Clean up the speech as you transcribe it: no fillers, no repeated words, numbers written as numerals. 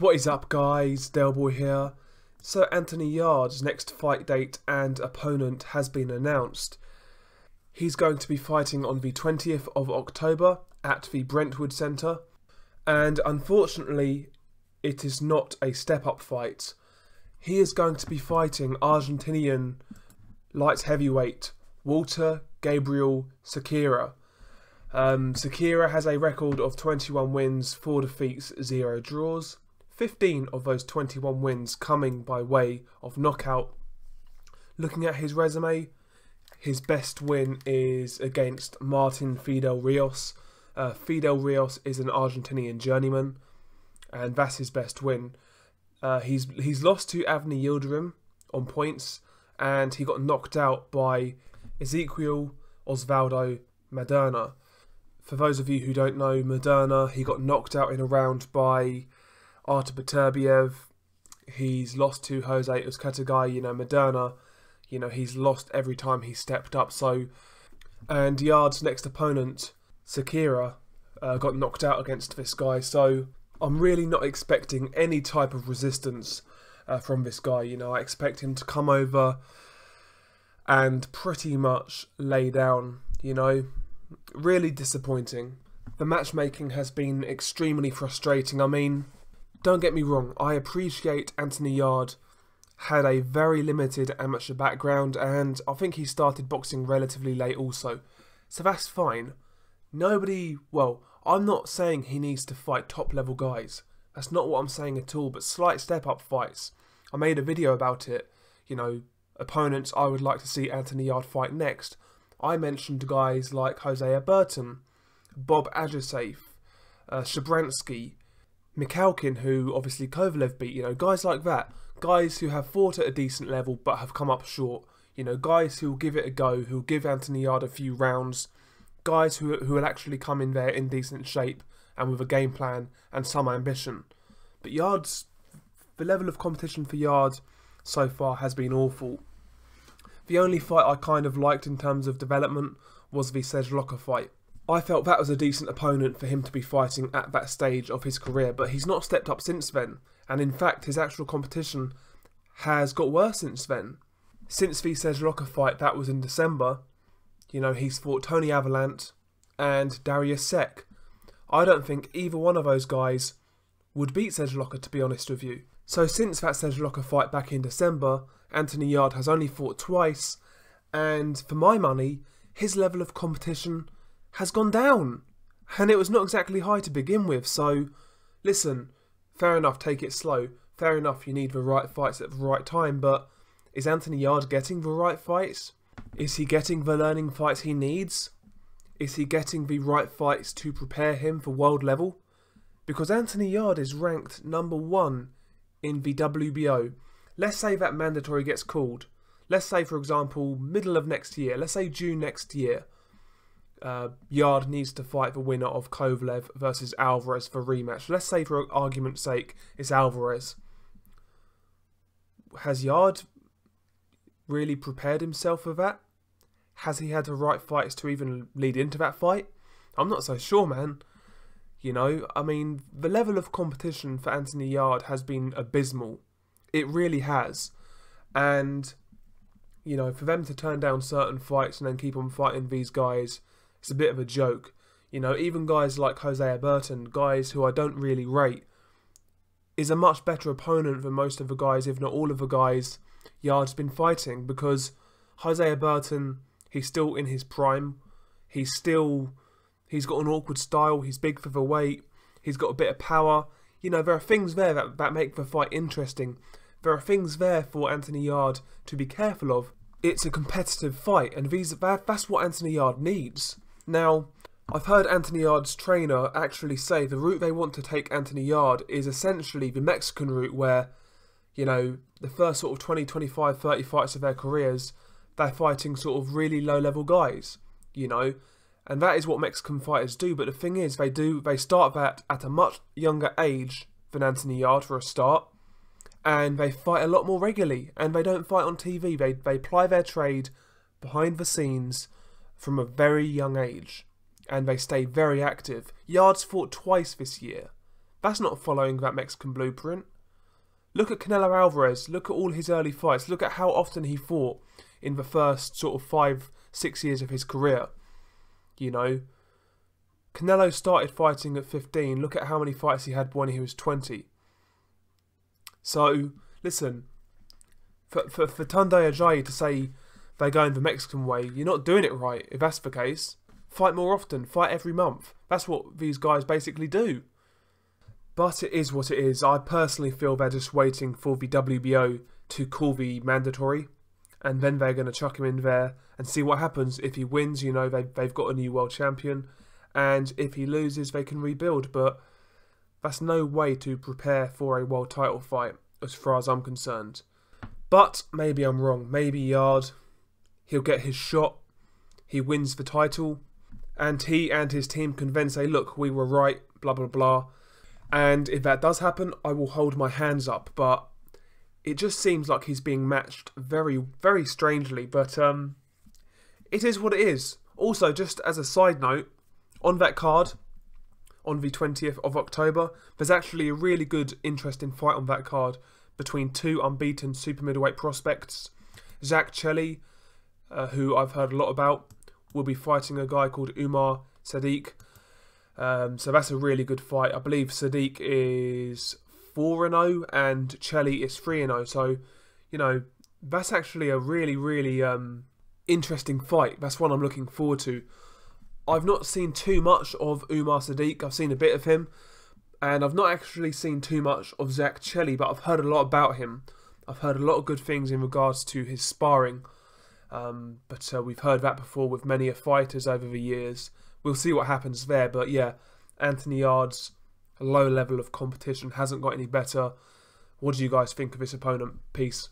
What is up, guys? Delboy here. So Anthony Yarde's next fight date and opponent has been announced. He's going to be fighting on the 20th of October at the Brentwood Centre, and unfortunately it is not a step-up fight. He is going to be fighting Argentinian light heavyweight Walter Gabriel Sequeira. Sequeira has a record of 21 wins, 4 defeats, 0 draws. 15 of those 21 wins coming by way of knockout. Looking at his resume, his best win is against Martin Fidel Rios. Fidel Rios is an Argentinian journeyman, and that's his best win. He's lost to Avni Yildirim on points, and he got knocked out by Ezequiel Osvaldo Maderna. For those of you who don't know Maderna, he got knocked out in a round by Artur Beterbiev. He's lost to Jose Uzcategui. Maderna, he's lost every time he stepped up. And Yarde's next opponent, Sequeira, got knocked out against this guy. So I'm really not expecting any type of resistance from this guy. I expect him to come over and pretty much lay down. Really disappointing. The matchmaking has been extremely frustrating. I mean, don't get me wrong, I appreciate Anthony Yarde had a very limited amateur background, and I think he started boxing relatively late also. So that's fine. I'm not saying he needs to fight top level guys. That's not what I'm saying at all, but slight step up fights. I made a video about it. Opponents I would like to see Anthony Yarde fight next. I mentioned guys like Jose Burton, Bob Ajisafe, Shabransky, Mikhalkin, who obviously Kovalev beat, guys like that. Guys who have fought at a decent level but have come up short. Guys who will give it a go, who will give Anthony Yarde a few rounds. Guys who will actually come in there in decent shape and with a game plan and some ambition. But the level of competition for Yarde so far has been awful. The only fight I kind of liked in terms of development was the Sejloka fight. I felt that was a decent opponent for him to be fighting at that stage of his career, but he's not stepped up since then, and in fact his actual competition has got worse since then. Since the Sejloka fight, that was in December, he's fought Tony Avalant and Darius Sek. I don't think either one of those guys would beat Sejloka, to be honest with you. So since that Sejloka fight back in December, Anthony Yarde has only fought twice, and for my money, his level of competition has gone down, and it was not exactly high to begin with. So listen, fair enough, take it slow, fair enough, you need the right fights at the right time, but is Anthony Yarde getting the right fights? Is he getting the learning fights he needs? Is he getting the right fights to prepare him for world level? Because Anthony Yarde is ranked #1 in the WBO. Let's say that mandatory gets called. Let's say, for example, middle of next year. Let's say June next year. Yarde needs to fight the winner of Kovalev versus Alvarez for rematch. Let's say, for argument's sake, it's Alvarez. Has Yarde really prepared himself for that? Has he had the right fights to even lead into that fight? I'm not so sure, man. I mean, the level of competition for Anthony Yarde has been abysmal. It really has. And, for them to turn down certain fights and then keep on fighting these guys, it's a bit of a joke. Even guys like Jose Burton, guys who I don't really rate, is a much better opponent than most of the guys, if not all of the guys, Yarde's been fighting. Because Jose Burton, he's still in his prime. He's got an awkward style. He's big for the weight. He's got a bit of power. There are things there that make the fight interesting. There are things there for Anthony Yarde to be careful of. It's a competitive fight, and that's what Anthony Yarde needs. Now, I've heard Anthony Yarde's trainer actually say the route they want to take Anthony Yarde is essentially the Mexican route, where, the first sort of 20, 25, 30 fights of their careers, they're fighting sort of really low-level guys, and that is what Mexican fighters do. But the thing is, they start that at a much younger age than Anthony Yarde for a start, and they fight a lot more regularly, and they don't fight on TV. They ply their trade behind the scenes from a very young age, and they stay very active. Yarde's fought twice this year. That's not following that Mexican blueprint. Look at Canelo Alvarez. Look at all his early fights. Look at how often he fought in the first sort of 5-6 years of his career. You know, Canelo started fighting at 15. Look at how many fights he had when he was 20. So, listen, for Tunde Ajayi to say they're going the Mexican way, you're not doing it right if that's the case. Fight more often. Fight every month. That's what these guys basically do. But it is what it is. I personally feel they're just waiting for the WBO to call the mandatory, and then they're going to chuck him in there and see what happens. If he wins, you know, they've got a new world champion, and if he loses, they can rebuild. But that's no way to prepare for a world title fight, as far as I'm concerned. But maybe I'm wrong. Maybe Yarde, he'll get his shot, he wins the title, and he and his team can then say, look, we were right, blah, blah, blah. And if that does happen, I will hold my hands up. But it just seems like he's being matched very, very strangely. But it is what it is. Also, just as a side note, on that card, on the 20th of October, there's actually a really good, interesting fight on that card between two unbeaten super middleweight prospects. Zach Chelli, who I've heard a lot about, will be fighting a guy called Umar Sadiq. So that's a really good fight. I believe Sadiq is 4-0 and Chelli is 3-0. So, you know, that's actually a really, really interesting fight. That's one I'm looking forward to. I've not seen too much of Umar Sadiq. I've seen a bit of him. And I've not actually seen too much of Zach Chelli, but I've heard a lot about him. I've heard a lot of good things in regards to his sparring. But we've heard that before with many fighters over the years. We'll see what happens there. But yeah, Anthony Yarde's low level of competition hasn't got any better. What do you guys think of this opponent? Peace.